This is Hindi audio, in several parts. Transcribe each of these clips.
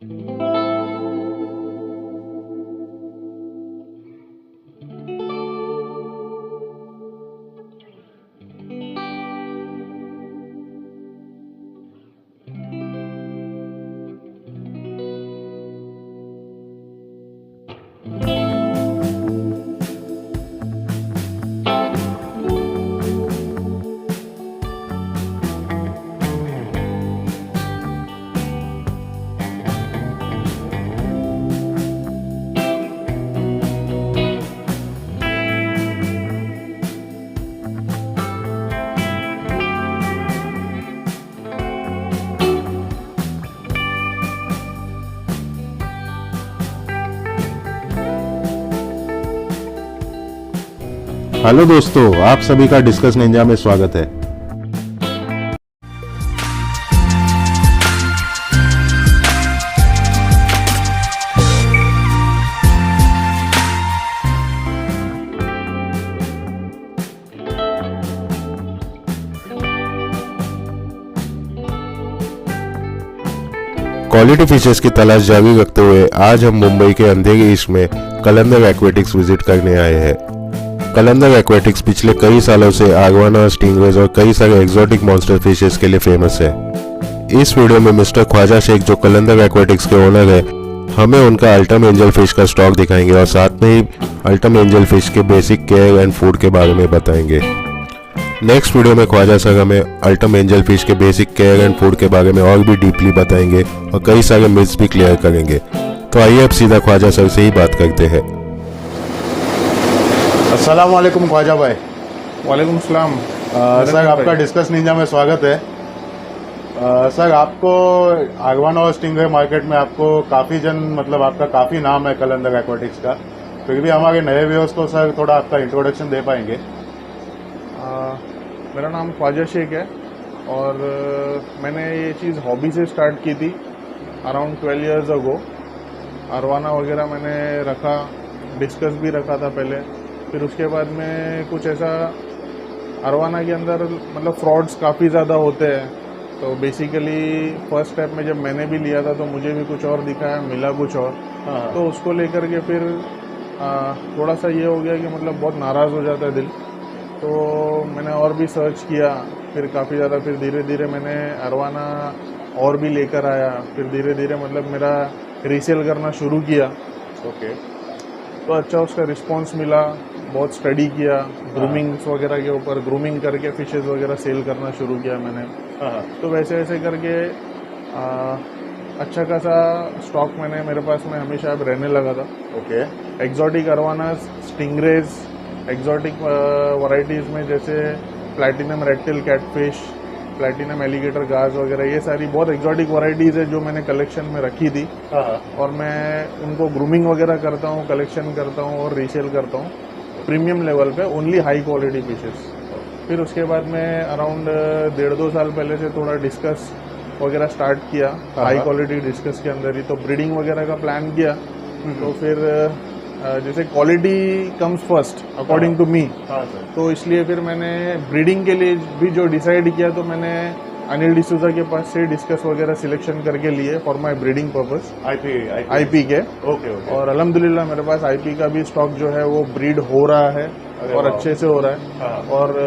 हेलो दोस्तों, आप सभी का डिस्कस निंजा में स्वागत है। क्वालिटी फिशेस की तलाश जारी रखते हुए आज हम मुंबई के अंधेरी ईस्ट में कलंदर एक्वेटिक्स विजिट करने आए हैं। कलंदर एक्वेटिक्स पिछले कई सालों से आगवाना, स्टिंगरेज और कई सारे एक्सोटिक मॉन्स्टर फिशेस के लिए फेमस है। इस वीडियो में मिस्टर ख्वाजा शेख, जो कलंदर एक्वेटिक्स के ओनर है, हमें उनका अल्टम एंजल फिश का स्टॉक दिखाएंगे और साथ में ही अल्टम एंजल फिश के बेसिक केयर एंड फूड के बारे में बताएंगे। नेक्स्ट वीडियो में ख्वाजा सर हमें अल्टम एंजल फिश के बेसिक केयर एंड फूड के बारे में और भी डीपली बताएंगे और कई सारे मिथ्स भी क्लियर करेंगे। तो आइए अब सीधा ख्वाजा सर से ही बात करते हैं। अस्सलाम वालेकुम ख्वाजा भाई। वालेकुम सलाम। सर, आपका डिस्कस निंजा में स्वागत है। सर, आपको आगवाना और स्टिंगरे मार्केट में आपको काफ़ी मतलब आपका काफ़ी नाम है कलंदर एक्वेटिक्स का। फिर भी हमारे नए व्यूअर्स को सर थोड़ा आपका इंट्रोडक्शन दे पाएंगे? मेरा नाम ख्वाजा शेख है और मैंने ये चीज़ हॉबी से स्टार्ट की थी अराउंड 12 इयर्स अगो। अरवाना वगैरह मैंने रखा, डिस्कस भी रखा था पहले। फिर उसके बाद में कुछ ऐसा अरवाना के अंदर मतलब फ्रॉड्स काफ़ी ज़्यादा होते हैं, तो बेसिकली फर्स्ट स्टेप में जब मैंने भी लिया था तो मुझे भी कुछ और दिखाया, मिला कुछ और। तो उसको लेकर के फिर थोड़ा सा ये हो गया कि मतलब बहुत नाराज़ हो जाता है दिल। तो मैंने और भी सर्च किया, फिर काफ़ी ज़्यादा, फिर धीरे धीरे मैंने अरवाना और भी लेकर आया। फिर धीरे धीरे मतलब मेरा रीसेल करना शुरू किया। ओके, तो अच्छा उसका रिस्पांस मिला। बहुत स्टडी किया ग्रूमिंग्स वगैरह के ऊपर, ग्रूमिंग करके फिशेस वगैरह सेल करना शुरू किया मैंने। तो वैसे वैसे करके अच्छा खासा स्टॉक मेरे पास में हमेशा अब रहने लगा था। Okay, exotic arowana, stingrays, exotic varieties में जैसे प्लैटिनम रेक्टिल कैटफिश, प्लैटिनम एलिगेटर गाज वगैरह, ये सारी बहुत एक्जॉटिक वैरायटीज़ है जो मैंने कलेक्शन में रखी थी। और मैं उनको ग्रूमिंग वगैरह करता हूँ, कलेक्शन करता हूँ और रीसेल करता हूँ प्रीमियम लेवल पे, ओनली हाई क्वालिटी फिशेस। फिर उसके बाद में अराउंड 1.5-2 साल पहले से थोड़ा डिस्कस वगैरह स्टार्ट किया, हाई क्वालिटी डिस्कस के अंदर ही। तो ब्रीडिंग वगैरह का प्लान किया। तो फिर जैसे quality comes first according to me, तो इसलिए फिर मैंने ब्रीडिंग के लिए भी जो डिसाइड किया, तो मैंने अनिल डिसूजा के पास से डिस्कस वगैरह सिलेक्शन करके लिए for my breeding purpose, IP के। ओके। और अल्हम्दुलिल्लाह मेरे पास आईपी का भी स्टॉक जो है वो ब्रीड हो रहा है और अच्छे से हो रहा है। और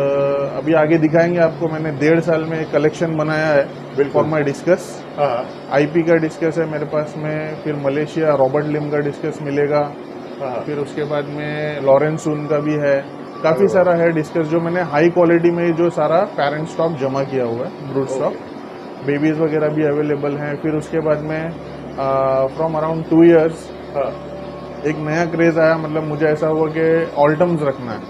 अभी आगे दिखाएंगे आपको। मैंने 1.5 साल में एक कलेक्शन बनाया है फॉर माय डिस्कस। आईपी का डिस्कस है मेरे पास में, फिर मलेशिया रॉबर्ट लिम का डिस्कस मिलेगा, फिर उसके बाद में लॉरेंस सून का भी है। काफ़ी सारा है डिस्कस जो मैंने हाई क्वालिटी में जो सारा पेरेंट स्टॉक जमा किया हुआ है, ब्रूड स्टॉक। बेबीज़ वगैरह भी अवेलेबल हैं। फिर उसके बाद में फ्रॉम अराउंड 2 इयर्स एक नया क्रेज़ आया, मतलब मुझे ऐसा हुआ कि ऑल्टम्स रखना है।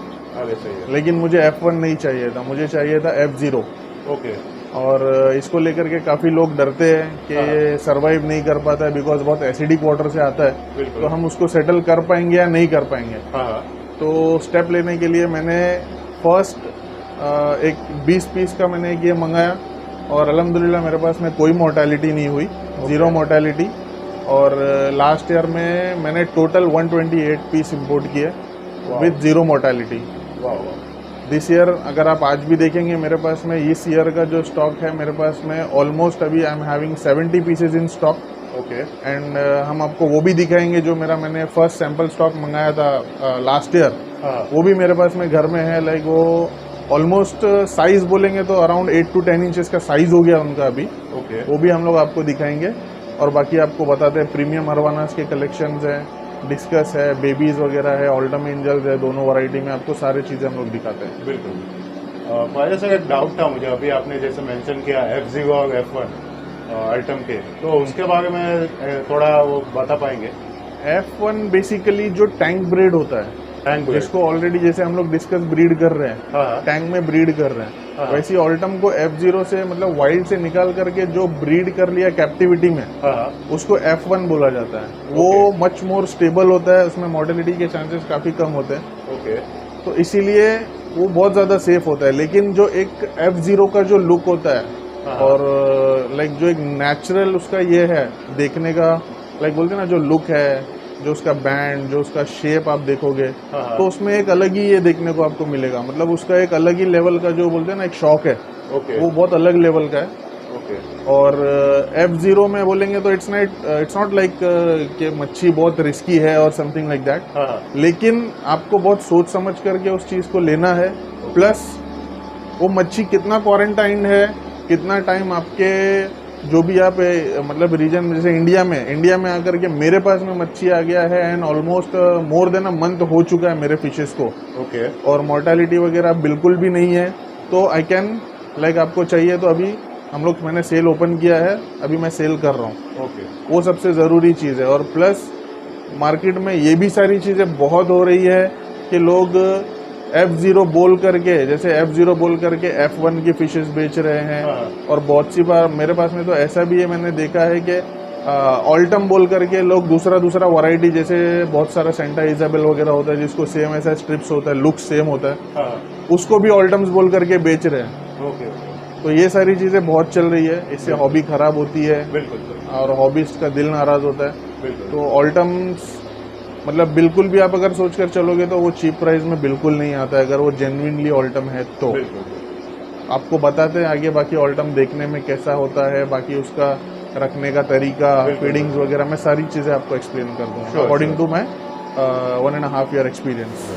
अरे सही है। लेकिन मुझे F1 नहीं चाहिए था, मुझे चाहिए था F0। ओके। और इसको लेकर के काफ़ी लोग डरते हैं कि ये सर्वाइव नहीं कर पाता है बिकॉज बहुत एसिडिक वाटर से आता है, तो हम उसको सेटल कर पाएंगे या नहीं कर पाएंगे। तो स्टेप लेने के लिए मैंने फर्स्ट एक 20 पीस का मैंने एक ये मंगाया और अल्हम्दुलिल्लाह मेरे पास में कोई मोर्टेलिटी नहीं हुई, ज़ीरो मोर्टेलिटी। और लास्ट ईयर में मैंने टोटल 128 पीस इंपोर्ट किए with zero mortality. This year अगर आप आज भी देखेंगे मेरे पास में इस ईयर का जो स्टॉक है मेरे पास में ऑलमोस्ट अभी I am having 70 pieces in stock. Okay and हम आपको वो भी दिखाएंगे जो मैंने फर्स्ट सैंपल स्टॉक मंगाया था लास्ट ईयर। हाँ वो भी मेरे पास में घर में है। लाइक वो ऑलमोस्ट साइज बोलेंगे तो अराउंड 8 to 10 इंचेस का साइज हो गया उनका अभी। ओके वो भी हम लोग आपको दिखाएंगे और बाकी आपको बताते हैं प्रीमियम अरवानास के कलेक्शंस है, डिस्कस है, बेबीज वगैरह है, ऑल्टम एंजल्स है, दोनों वैरायटी में आपको सारी चीज़ें हम लोग दिखाते हैं। बिल्कुल। ख्वाजा सर एक डाउट था मुझे, अभी आपने जैसे मेंशन किया F0 और F1 आइटम के, तो उसके बारे में थोड़ा वो बता पाएंगे? F1 बेसिकली जो टैंक ब्रीड होता है, टैंक जिसको ऑलरेडी जैसे हम लोग डिस्कस ब्रीड कर रहे हैं, हाँ टैंक में ब्रीड कर रहे हाँ। हैं, वैसे ऑल्टम को F0 से मतलब वाइल्ड से निकाल करके जो ब्रीड कर लिया कैप्टिविटी में, हाँ उसको F1 बोला जाता है। वो मच मोर स्टेबल होता है, उसमें मॉर्टेलिटी के चांसेस काफी कम होते हैं, ओके तो इसीलिए वो बहुत ज्यादा सेफ होता है। लेकिन जो एक F0 का जो लुक होता है हाँ। और लाइक जो एक नेचुरल उसका ये है देखने का, लाइक बोलते हैं ना, जो लुक है, जो उसका बैंड, जो उसका शेप आप देखोगे, हाँ। तो उसमें एक अलग ही ये देखने को आपको मिलेगा। मतलब उसका एक अलग ही लेवल का जो बोलते हैं ना एक शौक है, ओके वो बहुत अलग लेवल का है। ओके और F0 में बोलेंगे तो इट्स नॉट लाइक कि मच्छी बहुत रिस्की है और समथिंग लाइक दैट, हाँ लेकिन आपको बहुत सोच समझ करके उस चीज़ को लेना है। प्लस वो मच्छी कितना क्वारंटाइंड है, कितना टाइम आपके जो भी आप मतलब रीजन, जैसे इंडिया में आकर के मेरे पास में मच्छी आ गया है and almost more than a month हो चुका है मेरे फिशेस को, ओके और मोर्टेलिटी वगैरह बिल्कुल भी नहीं है। तो आई कैन लाइक आपको चाहिए तो अभी मैंने सेल ओपन किया है, अभी मैं सेल कर रहा हूँ। ओके वो सबसे ज़रूरी चीज़ है। और प्लस मार्केट में ये भी सारी चीज़ें बहुत हो रही है कि लोग F0 बोल करके, जैसे F0 बोल करके F1 की फिशेस बेच रहे हैं। हाँ। और बहुत सी बार मेरे पास में तो ऐसा भी है, मैंने देखा है कि ऑल्टम बोल करके लोग दूसरा वैरायटी, जैसे बहुत सारा सेंटा इजाबेल वगैरह होता है जिसको सेम ऐसा स्ट्रिप्स होता है, लुक सेम होता है, हाँ उसको भी ऑल्टम्स बोल करके बेच रहे हैं। ओके तो ये सारी चीज़ें बहुत चल रही है, इससे हॉबी खराब होती है बिल्कुल और हॉबीस्ट का दिल नाराज होता है। बिल्कुल तो ऑल्टम्स मतलब बिल्कुल भी आप अगर सोच कर चलोगे तो वो चीप प्राइस में बिल्कुल नहीं आता है, अगर वो जेन्युइनली ऑल्टम है तो। बिल्कुल आपको बताते हैं आगे बाकी ऑल्टम देखने में कैसा होता है, बाकी उसका रखने का तरीका, बिल्कुल। फीडिंग्स वगैरह, मैं सारी चीज़ें आपको एक्सप्लेन कर दूंगा Sure, according to my 1.5 year experience.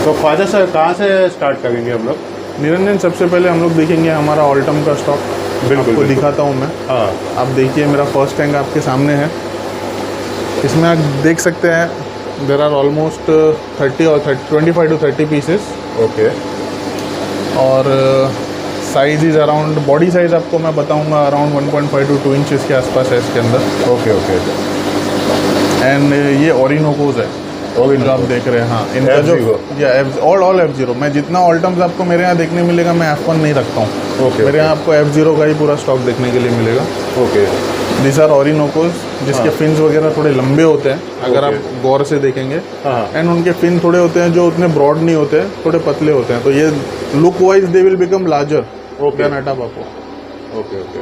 तो ख्वाजा सर कहाँ से स्टार्ट करेंगे हम लोग? निरंजन, सबसे पहले हम लोग देखेंगे हमारा ऑल्टम का स्टॉक। बिल्कुल, आपको बिल्कुल। दिखाता हूँ मैं। हाँ आप देखिए, मेरा फर्स्ट टैंक आपके सामने है। इसमें आप देख सकते हैं there are almost 25 to 30 pieces. Okay और size is around, body size आपको मैं बताऊंगा अराउंड 1.5 to 2 इंचेस के आसपास है इसके अंदर। ओके ओके एंड ये ओरिनोकोज है जो आप देख रहे हैं। हाँ, इनका जो ऑल F0, मैं जितना ऑल्टम्स आपको मेरे यहाँ देखने मिलेगा, मैं F1 नहीं रखता हूँ। ओके मेरे यहाँ आपको F0 का ही पूरा स्टॉक देखने के लिए मिलेगा। ओके दिस आर ओरिनोकोज, जिसके हाँ। फिन्स वगैरह थोड़े लंबे होते हैं अगर आप ओके। गौर से देखेंगे। हाँ एंड उनके फिन थोड़े होते हैं जो उतने ब्रॉड नहीं होते, थोड़े पतले होते हैं। तो ये look wise they will become larger okay then अटा पापो। ओके ओके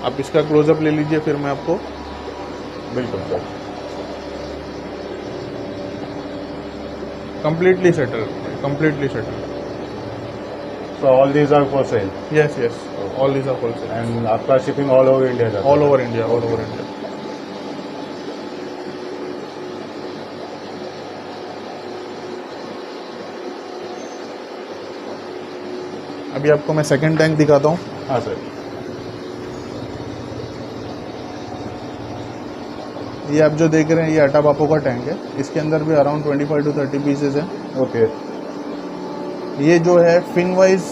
आप इसका क्लोजअप ले लीजिए, फिर मैं आपको। बिल्कुल sir completely settled. So all these are for sale Yes, all these are wholesale. and आपका shipping all over India जाता है? all over India. अभी आपको मैं सेकंड टैंक दिखाता हूँ। हाँ सर ये आप जो देख रहे हैं, ये अटा पापो का टैंक है। इसके अंदर भी अराउंड 25 to 30 पीसेज हैं। ओके ये जो है फिन वाइज,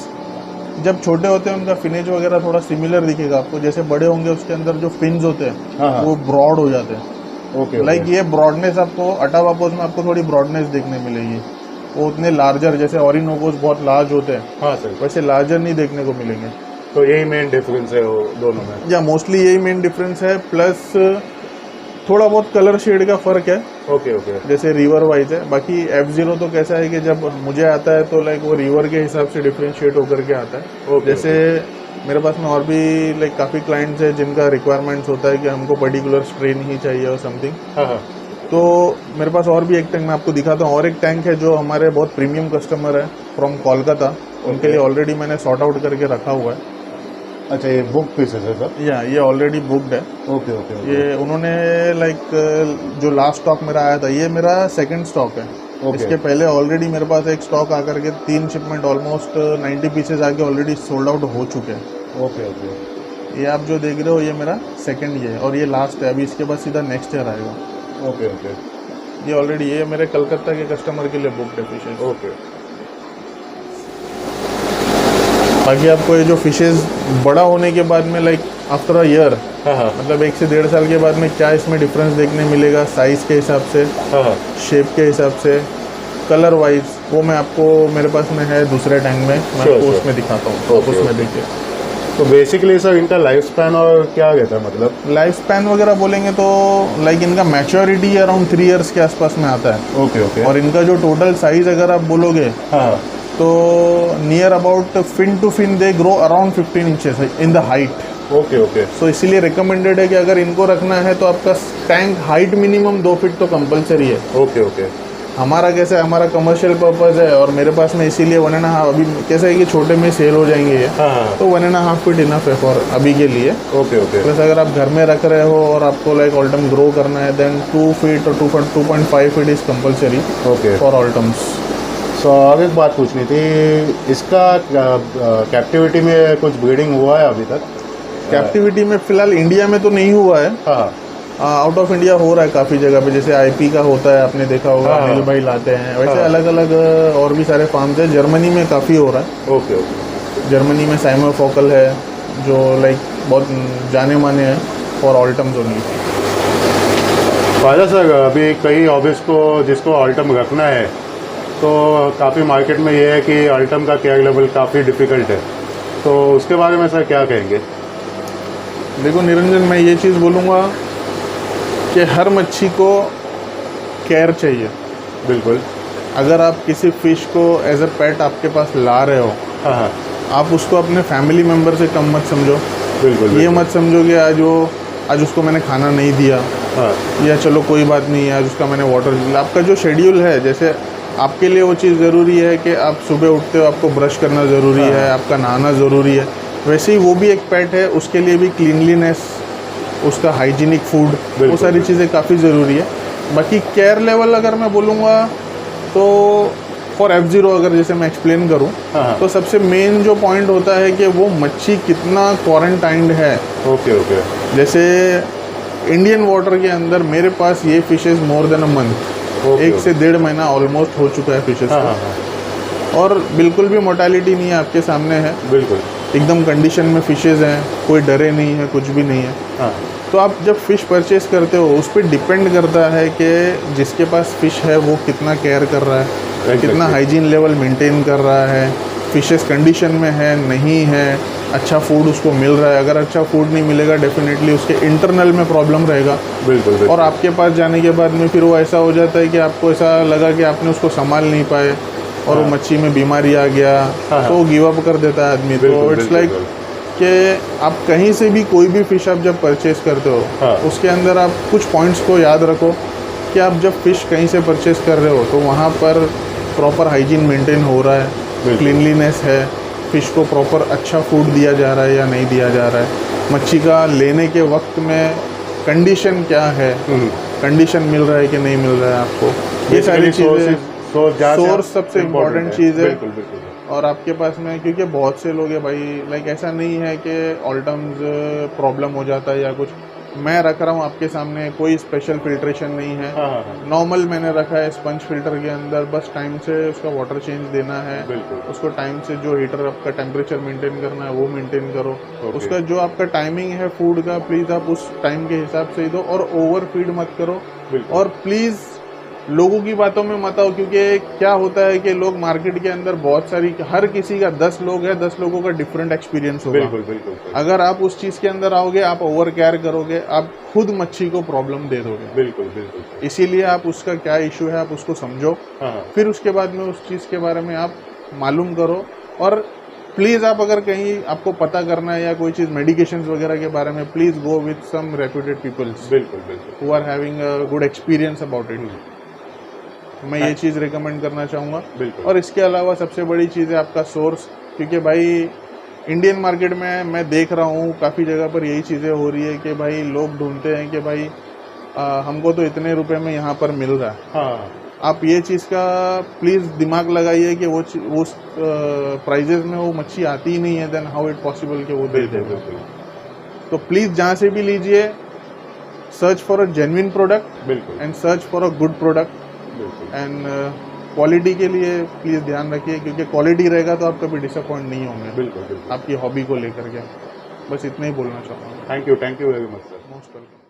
जब छोटे होते हैं उनका फिनेज वगैरह थोड़ा सिमिलर दिखेगा आपको, जैसे बड़े होंगे उसके अंदर जो फिन्स होते हैं हाँ वो ब्रॉड हो जाते हैं। ओके लाइक ये ब्रॉडनेस आपको अटा पापोस में आपको थोड़ी ब्रॉडनेस देखने मिलेगी। वो उतने लार्जर, जैसे ओरिनोकोस बहुत लार्ज होते हैं, हाँ सर वैसे लार्जर नहीं देखने को मिलेंगे। तो यही मेन डिफरेंस है वो दोनों में? या मोस्टली यही मेन डिफरेंस है, प्लस थोड़ा बहुत कलर शेड का फर्क है, ओके ओके जैसे रिवर वाइज है। बाकी F0 तो कैसा है कि जब मुझे आता है तो लाइक वो रिवर के हिसाब से डिफरेंशिएट होकर के आता है। ओके, जैसे मेरे पास में और भी लाइक काफ़ी क्लाइंट्स हैं जिनका रिक्वायरमेंट्स होता है कि हमको पर्टिकुलर स्ट्रेन ही चाहिए और समथिंग। हाँ हाँ तो मेरे पास और भी एक टैंक मैं आपको दिखाता हूँ। और एक टैंक है जो हमारे बहुत प्रीमियम कस्टमर है फ्रॉम कोलकाता, उनके लिए ऑलरेडी मैंने सॉर्ट आउट करके रखा हुआ है। अच्छा, ये बुक पीसेस है सर? या ये ऑलरेडी बुकड है। Okay okay okay. ये उन्होंने जो लास्ट स्टॉक मेरा आया था, ये मेरा सेकंड स्टॉक है। ओके। इसके पहले ऑलरेडी मेरे पास एक स्टॉक आकर के 3 शिपमेंट ऑलमोस्ट 90 पीसेज आके ऑलरेडी सोल्ड आउट हो चुके हैं। ओके ओके ये आप जो देख रहे हो ये मेरा सेकंड ये है और ये लास्ट है। अभी इसके बाद सीधा नेक्स्ट ईयर आएगा। ओके ओके ये ऑलरेडी ये मेरे कलकत्ता के कस्टमर के लिए बुकड है फिशेज। ओके। बाकी आपको ये जो फिशेज बड़ा होने के बाद में लाइक आफ्टर अ ईयर, हाँ हाँ मतलब 1 से 1.5 साल के बाद में क्या इसमें डिफरेंस देखने मिलेगा साइज़ के हिसाब से, हाँ हाँ। शेप के हिसाब से, कलर वाइज, वो मैं आपको मेरे पास में है दूसरे टैंक में, मैं Sure, आपको sure. उसमें दिखाता हूँ। तो आप Okay, उसमें okay. देखिए तो बेसिकली सर इनका लाइफ स्पैन और क्या रहता है, मतलब? लाइफ स्पैन वगैरह बोलेंगे तो लाइक इनका मैच्योरिटी अराउंड 3 इयर्स के आसपास में आता है। Okay okay. और इनका जो टोटल साइज अगर आप बोलोगे हाँ तो near about fin to fin they grow around 15 inches in the height. Okay okay so इसीलिए रिकमेंडेड है कि अगर इनको रखना है तो आपका टैंक हाइट मिनिमम 2 फीट तो कंपलसरी है। Okay okay. हमारा कैसे है, हमारा कमर्शियल पर्पज़ है और मेरे पास में इसीलिए 1.5, अभी कैसे है कि छोटे में सेल हो जाएंगे ये, हाँ हाँ। तो 1.5 फीट इनफ है फॉर अभी के लिए। ओके ओके प्लस अगर आप घर में रख रहे हो और आपको लाइक ऑल्टम ग्रो करना है देन 2 फीट और 2.5 feet is compulsory okay. For ऑल्टम्स। सो अब एक बात पूछनी थी, इसका कैप्टिविटी में कुछ ब्रीडिंग हुआ है अभी तक? कैप्टिविटी में फिलहाल इंडिया में तो नहीं हुआ है, हाँ आउट ऑफ इंडिया हो रहा है काफ़ी जगह पे, जैसे आईपी का होता है, आपने देखा होगा, हाँ। अनिल भाई लाते हैं, वैसे हाँ। अलग अलग और भी सारे फार्म्स हैं। जर्मनी में काफ़ी हो रहा है। Okay okay. जर्मनी में साइमोफोकल है जो लाइक बहुत जाने माने हैं फॉर ऑल्टम्स ओनली। फायदा सर, अभी कई हॉबीज को जिसको अल्टम रखना है तो काफ़ी मार्केट में ये है कि अल्टम का केयर लेवल काफ़ी डिफ़िकल्ट है, तो उसके बारे में सर क्या कहेंगे? देखो निरंजन, मैं ये चीज़ बोलूँगा कि हर मच्छी को केयर चाहिए। बिल्कुल। अगर आप किसी फ़िश को एज अ पेट आपके पास ला रहे हो, हाँ हाँ आप उसको अपने फैमिली मेम्बर से कम मत समझो। बिल्कुल। ये मत समझो कि आज उसको मैंने खाना नहीं दिया, हाँ या चलो कोई बात नहीं आज उसका मैंने वाटर दिया। आपका जो शेड्यूल है, जैसे आपके लिए वो चीज़ ज़रूरी है कि आप सुबह उठते हो आपको ब्रश करना ज़रूरी है, आपका नहाना ज़रूरी है, वैसे ही वो भी एक पेट है, उसके लिए भी क्लीनलीनेस, उसका हाइजीनिक फूड, वो सारी चीज़ें काफ़ी ज़रूरी है। बाकी केयर लेवल अगर मैं बोलूँगा तो फॉर F0 अगर जैसे मैं एक्सप्लेन करूँ हाँ। तो सबसे मेन जो पॉइंट होता है कि वो मच्छी कितना क्वारंटाइंड है। Okay okay. जैसे इंडियन वाटर के अंदर मेरे पास ये fishes more than a month, 1 से 1.5 महीना ऑलमोस्ट हो चुका है फिशेस हाँ का, हाँ हाँ और बिल्कुल भी मोर्टेलिटी नहीं है, आपके सामने है, बिल्कुल। एकदम कंडीशन में फिशेस हैं, कोई डरे नहीं है, कुछ भी नहीं है। हाँ तो आप जब फ़िश परचेज़ करते हो उस पर डिपेंड करता है कि जिसके पास फ़िश है वो कितना केयर कर रहा है, कितना हाइजीन लेवल मेंटेन कर रहा है, फिशेस कंडीशन में है नहीं है, अच्छा फूड उसको मिल रहा है। अगर अच्छा फूड नहीं मिलेगा डेफिनेटली उसके इंटरनल में प्रॉब्लम रहेगा। बिल्कुल बिल्कुल। और आपके पास जाने के बाद में फिर वो ऐसा हो जाता है कि आपको ऐसा लगा कि आपने उसको संभाल नहीं पाए और वो मच्छी में बीमारी आ गया, तो वो गिव अप कर देता है आदमी। तो इट्स लाइक कि आप कहीं से भी कोई भी फ़िश आप जब परचेज़ करते हो, हाँ। उसके अंदर आप कुछ पॉइंट्स को याद रखो कि आप जब फ़िश कहीं से परचेज़ कर रहे हो तो वहाँ पर प्रॉपर हाइजीन मेंटेन हो रहा है, क्लीनलीनेस है, फ़िश को प्रॉपर अच्छा फूड दिया जा रहा है या नहीं दिया जा रहा है, मच्छी का लेने के वक्त में कंडीशन क्या है, कंडीशन मिल रहा है कि नहीं मिल रहा है आपको, ये सारी चीज़ें। सोर्स सबसे इम्पोर्टेंट चीज़ है। बिल्कुल बिल्कुल। और आपके पास में क्योंकि बहुत से लोग हैं भाई, लाइक ऐसा नहीं है कि ऑल्टम्स प्रॉब्लम हो जाता है या कुछ, मैं रख रहा हूँ आपके सामने, कोई स्पेशल फिल्ट्रेशन नहीं है, नॉर्मल मैंने रखा है स्पंज फिल्टर के अंदर, बस टाइम से उसका वाटर चेंज देना है, उसको टाइम से जो हीटर आपका टेम्परेचर मेंटेन करना है वो मेंटेन करो, उसका जो आपका टाइमिंग है फूड का प्लीज़ आप उस टाइम के हिसाब से ही दो, और ओवर फीड मत करो, और प्लीज़ लोगों की बातों में मत आओ, क्योंकि क्या होता है कि लोग मार्केट के अंदर बहुत सारी, हर किसी का 10 लोग है, 10 लोगों का डिफरेंट एक्सपीरियंस होगा। बिल्कुल बिल्कुल। अगर आप उस चीज़ के अंदर आओगे, आप ओवर केयर करोगे, आप खुद मच्छी को प्रॉब्लम दे दोगे। बिल्कुल बिल्कुल। इसीलिए आप उसका क्या इशू है आप उसको समझो, फिर उसके बाद में उस चीज़ के बारे में आप मालूम करो। और प्लीज़ आप अगर कहीं आपको पता करना है या कोई चीज़ मेडिकेशंस वगैरह के बारे में, please go with some reputed peoples बिल्कुल बिल्कुल who are having a good experience about it. मैं ये चीज़ रिकमेंड करना चाहूँगा। और इसके अलावा सबसे बड़ी चीज़ है आपका सोर्स, क्योंकि भाई इंडियन मार्केट में मैं देख रहा हूँ काफ़ी जगह पर यही चीज़ें हो रही है कि भाई लोग ढूंढते हैं कि भाई हमको तो इतने रुपए में यहाँ पर मिल रहा है। हाँ आप ये चीज़ का प्लीज़ दिमाग लगाइए कि वो प्राइजेज में वो मच्छी आती ही नहीं है, देन हाउ इट पॉसिबल कि वो दे बिल्कुल देगा। बिल्कुल तो प्लीज़ जहाँ से भी लीजिए, search for a genuine product बिल्कुल and search for a good product बिल्कुल एंड क्वालिटी के लिए प्लीज़ ध्यान रखिए, क्योंकि क्वालिटी रहेगा तो आप कभी डिसअपॉइंट नहीं होंगे बिल्कुल बिल्कुल। आपकी हॉबी को लेकर के। बस इतना ही बोलना चाहता हूँ। Thank you very much sir. Most welcome.